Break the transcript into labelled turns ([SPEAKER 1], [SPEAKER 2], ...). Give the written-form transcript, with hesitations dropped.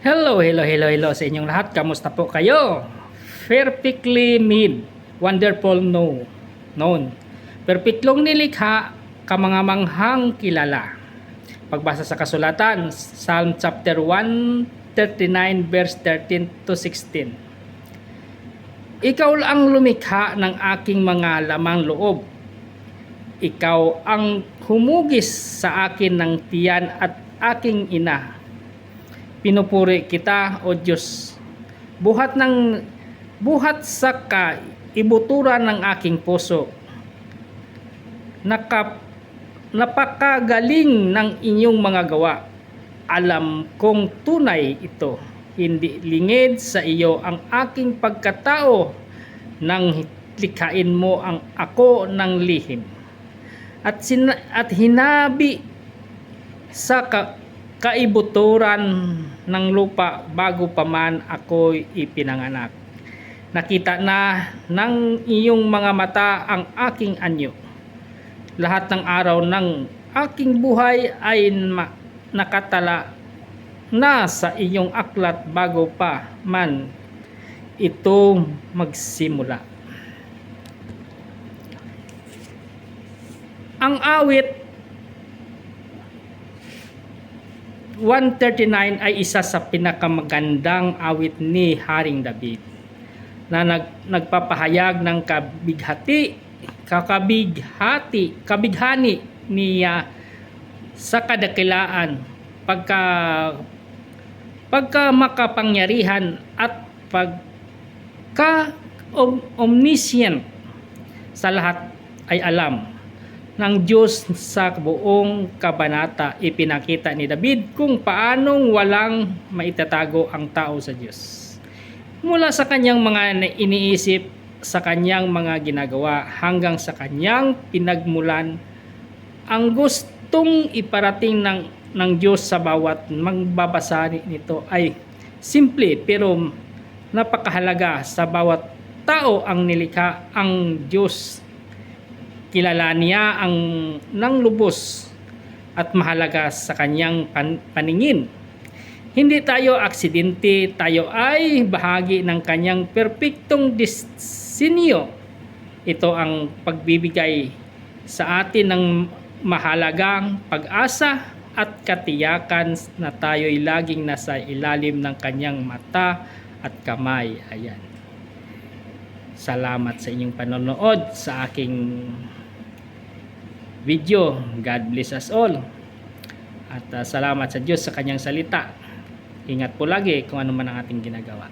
[SPEAKER 1] Hello sa inyong lahat. Kamusta po kayo? Perfectly made, wonderful known. Perpeklong nilikha, kamangamanghang kilala. Pagbasa sa kasulatan, Psalm chapter 139 verse 13 to 16. Ikaw ang lumikha ng aking mga lamang loob. Ikaw ang humugis sa akin ng tiyan at aking ina. Pinupuri kita, O Diyos. Buhat sa kaibuturan ng aking puso. Napakagaling ng inyong mga gawa. Alam kong tunay ito. Hindi lingid sa iyo ang aking pagkatao nang likhain mo ang ako ng lihim. At hinabi sa kaibuturan ng lupa bago pa man ako'y ipinanganak. Nakita na ng iyong mga mata ang aking anyo. Lahat ng araw ng aking buhay ay nakatala na sa iyong aklat bago pa man ito magsimula. Ang awit 139 ay isa sa pinakamagandang awit ni Haring David na nagpapahayag ng kabighani niya sa kadakilaan, pagka makapangyarihan at pagka omniscient sa lahat ay alam ng Diyos. Sa buong kabanata, ipinakita ni David kung paanong walang maitatago ang tao sa Diyos. Mula sa kanyang mga iniisip, sa kanyang mga ginagawa, hanggang sa kanyang pinagmulan, ang gustong iparating ng Diyos sa bawat magbabasa nito ay simple pero napakahalaga. Sa bawat tao ang nilikha ang Diyos. Kilala niya ang nang lubos at mahalaga sa kanyang paningin. Hindi tayo aksidente, tayo ay bahagi ng kanyang perpektong disenyo. Ito ang pagbibigay sa atin ng mahalagang pag-asa at katiyakan na tayo'y laging nasa ilalim ng kanyang mata at kamay. Ayan. Salamat sa inyong panonood sa aking video. God bless us all. At salamat sa Diyos sa kanyang salita. Ingat po lagi kung ano man ang ating ginagawa.